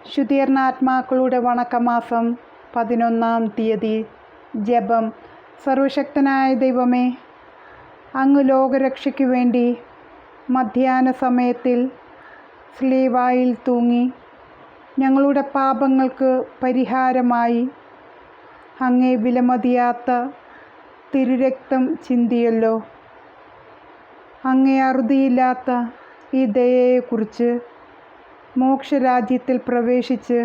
ശുദ്ധീകരണ ആത്മാക്കളുടെ വണക്കമാസം 11-ാം തീയതി. ജപം. സർവശക്തനായ ദൈവമേ, അങ്ങ് ലോകരക്ഷയ്ക്കു വേണ്ടി മധ്യാഹ്ന സമയത്തിൽ സ്ലീവായിൽ തൂങ്ങി ഞങ്ങളുടെ പാപങ്ങൾക്ക് പരിഹാരമായി അങ്ങേ വിലമതിയാത്ത തിരുരക്തം ചിന്തിയല്ലോ. അങ്ങേ അറുതിയില്ലാത്ത ഈ ദയയെക്കുറിച്ച് മോക്ഷരാജ്യത്തിൽ പ്രവേശിച്ച്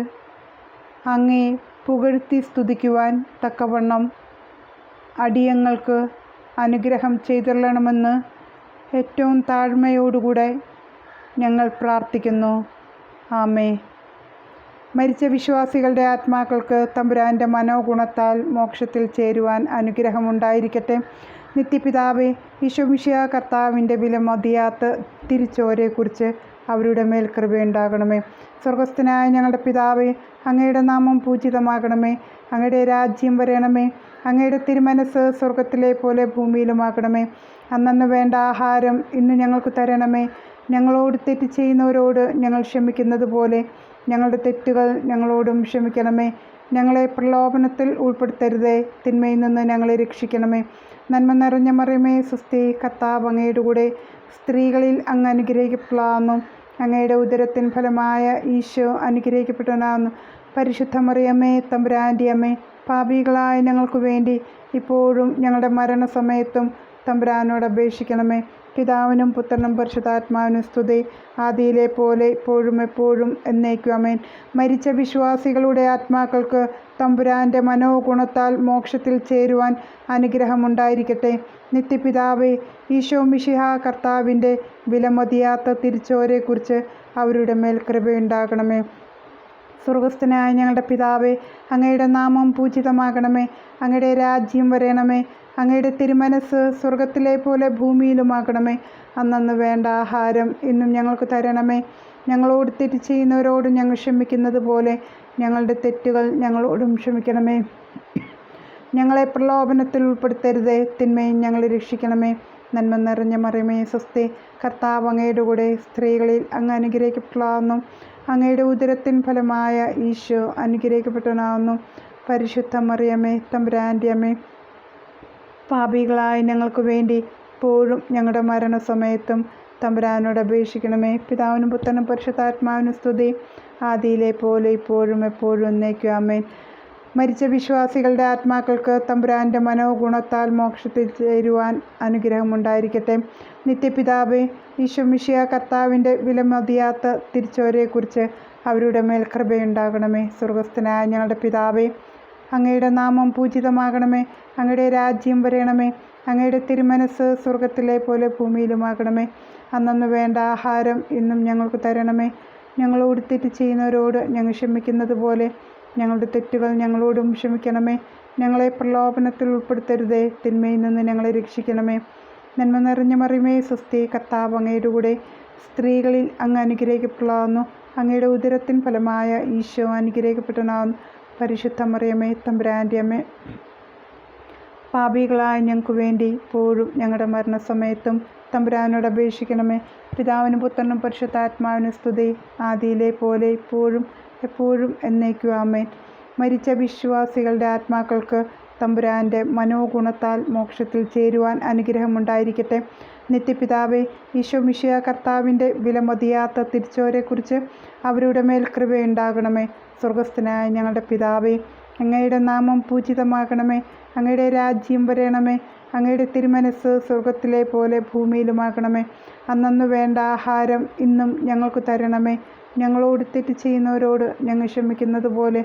അങ്ങേ പുകഴ്ത്തി സ്തുതിക്കുവാൻ തക്കവണ്ണം അടിയങ്ങൾക്ക് അനുഗ്രഹം ചെയ്തുകൊള്ളണമെന്ന് ഏറ്റവും താഴ്മയോടുകൂടെ ഞങ്ങൾ പ്രാർത്ഥിക്കുന്നു. ആമേ. മരിച്ച വിശ്വാസികളുടെ ആത്മാക്കൾക്ക് തമ്പുരാൻ്റെ മനോഗുണത്താൽ മോക്ഷത്തിൽ ചേരുവാൻ അനുഗ്രഹമുണ്ടായിരിക്കട്ടെ. നിത്യപിതാവേ, ഈശോമിശിഹാ കർത്താവിൻ്റെ വിലമതിയാത്ത തിരുച്ചോരയെക്കുറിച്ച് അവരുടെ മേൽ കൃപയുണ്ടാകണമേ. സ്വർഗസ്ഥനായ ഞങ്ങളുടെ പിതാവേ, അങ്ങയുടെ നാമം പൂജിതമാകണമേ. അങ്ങയുടെ രാജ്യം വരണമേ. അങ്ങയുടെ തിരുമനസ് സ്വർഗത്തിലെ പോലെ ഭൂമിയിലുമാകണമേ. അന്നന്ന് വേണ്ട ആഹാരം ഇന്ന് ഞങ്ങൾക്ക് തരണമേ. ഞങ്ങളോട് തെറ്റ് ചെയ്യുന്നവരോട് ഞങ്ങൾ ക്ഷമിക്കുന്നത് പോലെ ഞങ്ങളുടെ തെറ്റുകൾ ഞങ്ങളോടും ക്ഷമിക്കണമേ. ഞങ്ങളെ പ്രലോഭനത്തിൽ ഉൾപ്പെടുത്തരുതേ, തിന്മയിൽ നിന്ന് ഞങ്ങളെ രക്ഷിക്കണമേ. നന്മ നിറഞ്ഞ മറിയമേ, സ്വസ്തി, കർത്താവ് അങ്ങയുടെ കൂടെ സ്ത്രീകളിൽ അങ്ങ് അനുഗ്രഹിക്കപ്പെടാവുന്നു. അങ്ങയുടെ ഉദരത്തിൻ ഫലമായ ഈശോ അനുഗ്രഹിക്കപ്പെട്ടവനാകുന്നു. പരിശുദ്ധ മറിയമ്മേ, തമ്പുരാൻ്റെ അമ്മേ, പാപികളായ ഞങ്ങൾക്ക് വേണ്ടി ഇപ്പോഴും ഞങ്ങളുടെ മരണസമയത്തും തമ്പുരാനോട് അപേക്ഷിക്കണമേ. പിതാവിനും പുത്രനും പരിശുദ്ധാത്മാവിനും സ്തുതി, ആദിയിലെ പോലെ ഇപ്പോഴും എപ്പോഴും എന്നേക്കും. ആമേൻ. മരിച്ച വിശ്വാസികളുടെ ആത്മാക്കൾക്ക് തമ്പുരാൻ്റെ മനോഗുണത്താൽ മോക്ഷത്തിൽ ചേരുവാൻ അനുഗ്രഹമുണ്ടായിരിക്കട്ടെ. നിത്യപിതാവേ, ഈശോമിശിഹാ കർത്താവിൻ്റെ വിലമതിയാത്ത തിരുച്ചോരയെക്കുറിച്ച് അവരുടെ മേൽ കൃപയുണ്ടാകണമേ. സ്വർഗസ്ഥനായ ഞങ്ങളുടെ പിതാവേ, അങ്ങയുടെ നാമം പൂജിതമാകണമേ. അങ്ങയുടെ രാജ്യം വരണമേ. അങ്ങയുടെ തിരുമനസ് സ്വർഗത്തിലെ പോലെ ഭൂമിയിലുമാകണമേ. അന്നന്ന് വേണ്ട ആഹാരം ഇന്നും ഞങ്ങൾക്ക് തരണമേ. ഞങ്ങളോട് തെറ്റ് ചെയ്യുന്നവരോട് ഞങ്ങൾ ക്ഷമിക്കുന്നത് പോലെ ഞങ്ങളുടെ തെറ്റുകൾ ഞങ്ങളോടും ക്ഷമിക്കണമേ. ഞങ്ങളെ പ്രലോഭനത്തിൽ ഉൾപ്പെടുത്തരുതേ, തിന്മയും ഞങ്ങളെ രക്ഷിക്കണമേ. നന്മ നിറഞ്ഞ മറിയമേ, സ്വസ്തി, കർത്താവ് അങ്ങയുടെ കൂടെ സ്ത്രീകളിൽ അങ്ങ് അനുഗ്രഹിക്കപ്പെടാവുന്നു. അങ്ങയുടെ ഉദരത്തിൻ ഫലമായ ഈശോ അനുഗ്രഹിക്കപ്പെട്ടവനാകുന്നു. പരിശുദ്ധ മറിയമേ, തമ്പുരാൻ്റെ അമ്മേ, പാപികളായ ഞങ്ങൾക്ക് വേണ്ടി ഇപ്പോഴും ഞങ്ങളുടെ മരണസമയത്തും തമ്പുരാനോട് അപേക്ഷിക്കണമേ. പിതാവിനും പുത്രനും പരിശുദ്ധാത്മാവിനും സ്തുതി, ആദിയിലെ പോലെ ഇപ്പോഴും എപ്പോഴും എന്നേക്കും. ആമേൻ. മരിച്ച വിശ്വാസികളുടെ ആത്മാക്കൾക്ക് തമ്പുരാൻ്റെ മനോഗുണത്താൽ മോക്ഷത്തിൽ ചേരുവാൻ അനുഗ്രഹമുണ്ടായിരിക്കട്ടെ. നിത്യപിതാവേ, ഈശോമിശിഹാ കർത്താവിൻ്റെ വിലമതിയാത്ത തിരുച്ചോരയെക്കുറിച്ച് അവരുടെ മേൽ കൃപയുണ്ടാകണമേ. സ്വർഗസ്ഥനായ ഞങ്ങളുടെ പിതാവേ, അങ്ങയുടെ നാമം പൂജിതമാകണമേ. അങ്ങയുടെ രാജ്യം വരണമേ. അങ്ങയുടെ തിരുമനസ് സ്വർഗത്തിലെ പോലെ ഭൂമിയിലുമാകണമേ. അന്നന്ന് വേണ്ട ആഹാരം ഇന്നും ഞങ്ങൾക്ക് തരണമേ. ഞങ്ങളോട് തെറ്റ് ചെയ്യുന്നവരോട് ഞങ്ങൾ ക്ഷമിക്കുന്നത് പോലെ ഞങ്ങളുടെ തെറ്റുകൾ ഞങ്ങളോടും ക്ഷമിക്കണമേ. ഞങ്ങളെ പ്രലോഭനത്തിൽ ഉൾപ്പെടുത്തരുതേ, തിന്മയിൽ നിന്ന് ഞങ്ങളെ രക്ഷിക്കണമേ. നന്മ നിറഞ്ഞ മറിയമേ, സ്വസ്തി, കർത്താവ് അങ്ങയുടെ കൂടെ സ്ത്രീകളിൽ അങ്ങ് അനുഗ്രഹിക്കപ്പെടാവുന്നു. അങ്ങയുടെ ഉദരത്തിൻ ഫലമായ ഈശോ അനുഗ്രഹിക്കപ്പെട്ടവനാകുന്നു. പരിശുദ്ധ മറിയമേ, തമ്പുരാൻ്റെ അമ്മേ, പാപികളായ ഞങ്ങൾക്ക് വേണ്ടി ഇപ്പോഴും ഞങ്ങളുടെ മരണസമയത്തും തമ്പുരാനോട് അപേക്ഷിക്കണമേ. പിതാവിനും പുത്രനും പരിശുദ്ധാത്മാവിനും സ്തുതി, ആദിയിലെ പോലെ ഇപ്പോഴും എപ്പോഴും എന്നേക്കും. ആമേൻ. മരിച്ച വിശ്വാസികളുടെ ആത്മാക്കൾക്ക് തമ്പുരാൻ്റെ മനോഗുണത്താൽ മോക്ഷത്തിൽ ചേരുവാൻ അനുഗ്രഹമുണ്ടായിരിക്കട്ടെ. നിത്യപിതാവേ, ഈശോമിശിഹാ കർത്താവിൻ്റെ വിലമതിയാത്ത തിരുച്ചോരയെക്കുറിച്ച് അവരുടെ മേൽ കൃപയുണ്ടാകണമേ. സ്വർഗസ്ഥനായ ഞങ്ങളുടെ പിതാവേ, അങ്ങയുടെ നാമം പൂജിതമാകണമേ. അങ്ങയുടെ രാജ്യം വരണമേ. അങ്ങയുടെ തിരുമനസ് സ്വർഗത്തിലെ പോലെ ഭൂമിയിലുമാകണമേ. അന്നന്ന് വേണ്ട ആഹാരം ഇന്നും ഞങ്ങൾക്ക് തരണമേ. ഞങ്ങളോട് തെറ്റ് ചെയ്യുന്നവരോട് ഞങ്ങൾ ക്ഷമിക്കുന്നത് പോലെ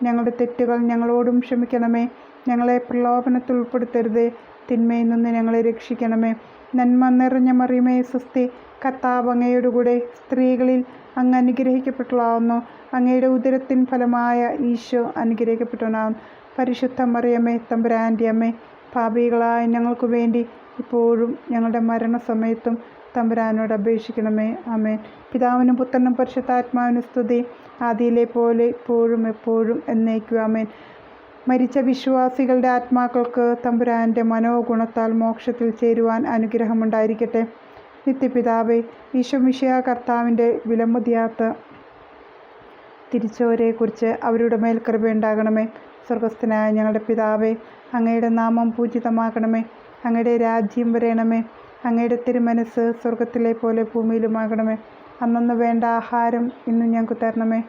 ഞങ്ങളുടെ തെറ്റുകൾ ഞങ്ങളോടും ക്ഷമിക്കണമേ. ഞങ്ങളെ പ്രലോഭനത്തിൽ ഉൾപ്പെടുത്തരുതേ, തിന്മയിൽ നിന്ന് ഞങ്ങളെ രക്ഷിക്കണമേ. നന്മ നിറഞ്ഞ മറിയമേ, സ്വസ്തി, കർത്താവ് അങ്ങയുടെ കൂടെ സ്ത്രീകളിൽ അങ്ങ് അനുഗ്രഹിക്കപ്പെട്ടവളാവുന്നു. അങ്ങയുടെ ഉദരത്തിൻ ഫലമായ ഈശോ അനുഗ്രഹിക്കപ്പെട്ടവനാകുന്നു. പരിശുദ്ധ മറിയമേ, തമ്പുരാൻ്റെ അമ്മേ, പാപികളായ ഞങ്ങൾക്ക് വേണ്ടി ഇപ്പോഴും ഞങ്ങളുടെ മരണസമയത്തും തമ്പുരാനോട് അപേക്ഷിക്കണമേ. ആമേൻ. പിതാവിനും പുത്രനും പരിശുദ്ധാത്മാവിനും സ്തുതി, ആദിയിലെ പോലെ ഇപ്പോഴും എപ്പോഴും എന്നേക്കും. ആമേൻ. മരിച്ച വിശ്വാസികളുടെ ആത്മാക്കൾക്ക് തമ്പുരാൻ്റെ മനോഗുണത്താൽ മോക്ഷത്തിൽ ചേരുവാൻ അനുഗ്രഹമുണ്ടായിരിക്കട്ടെ. നിത്യപിതാവേ, ഈശോമിശിഹാ കർത്താവിൻ്റെ വിലമതിയാത്ത തിരിച്ചവരെക്കുറിച്ച് അവരുടെ മേൽ കൃപയുണ്ടാകണമേ. സ്വർഗസ്ഥനായ ഞങ്ങളുടെ പിതാവേ, അങ്ങയുടെ നാമം പൂജിതമാകണമേ. അങ്ങയുടെ രാജ്യം വരയണമേ. അങ്ങയുടെ തിരുമനസ് സ്വർഗത്തിലെ പോലെ ഭൂമിയിലുമാകണമേ. അന്നന്ന് വേണ്ട ആഹാരം ഇന്നും ഞങ്ങൾക്ക് തരണമേ.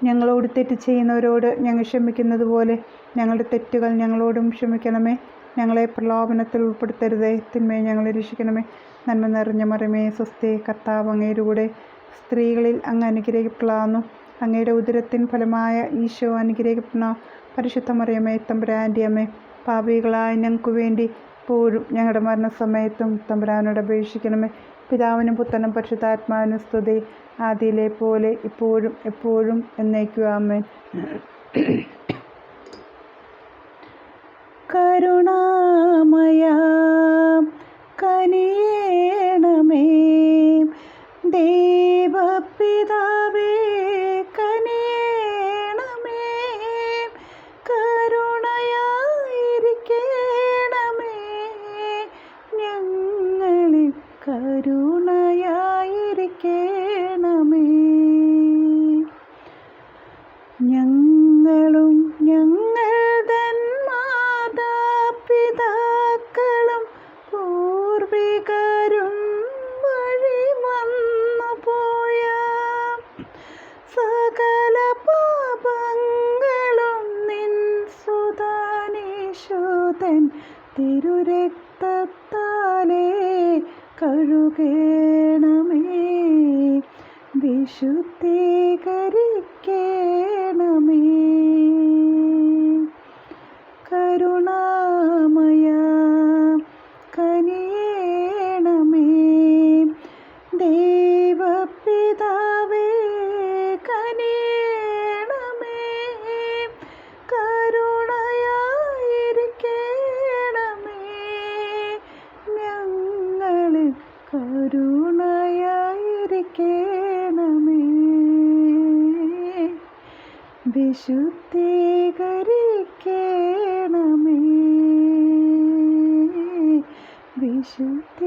ഞങ്ങളോട് തെറ്റ് ചെയ്യുന്നവരോട് ഞങ്ങൾ ക്ഷമിക്കുന്നത് പോലെ ഞങ്ങളുടെ തെറ്റുകൾ ഞങ്ങളോടും ക്ഷമിക്കണമേ. ഞങ്ങളെ പ്രലോഭനത്തിൽ ഉൾപ്പെടുത്തരുതേ, തിന്മയെ ഞങ്ങളെ രക്ഷിക്കണമേ. നന്മ നിറഞ്ഞ മറിയമേ, സ്വസ്തി, കർത്താവ് അങ്ങയുടെ കൂടെ സ്ത്രീകളിൽ അങ്ങ് അനുഗ്രഹിക്കപ്പെടാവുന്നു. അങ്ങയുടെ ഉദരത്തിൻ ഫലമായ ഈശോ അനുഗ്രഹിക്കപ്പെടുന്ന പരിശുദ്ധ മറിയമേ, തമ്പുരാൻ്റെ അമ്മേ, പാപികളായ ഞങ്ങൾക്ക് വേണ്ടി ഇപ്പോഴും ഞങ്ങളുടെ മരണസമയത്തും തമ്പുരാനോട് അപേക്ഷിക്കണമേ. പിതാവിനും പുത്രനും പരിശുദ്ധാത്മാവിനും സ്തുതി, ആദിയിലെ പോലെ ഇപ്പോഴും എപ്പോഴും എന്നേക്കും ആമേൻ. കരുണാമയ കനിയേണമേ, ദൈവപിതാവേ കനിയേണമേ, കരുണയായിരിക്കണമേ, ഞങ്ങളിൽ കരുണയായിരിക്കണമേ. ഞങ്ങളും ഞങ്ങൾ തൻ മാതാപിതാക്കളും പൂർവികരും വഴി വന്നു പോയ സകല പാപങ്ങളും നിൻ സുതാനീശോതൻ തിരുരക്തത്താലേ കഴുകണമേ, വിശുദ്ധീകരിക്കണമേ. കരുണാമയ കനിയേണമേ, ദൈവപിതാവേ കനിയേണമേ, കരുണയായിരിക്കണമേ, ഞങ്ങളിൽ കരുണയായിരിക്കണമേ, വിശുദ്ധീകരിക്കണമേ, വിശുദ്ധ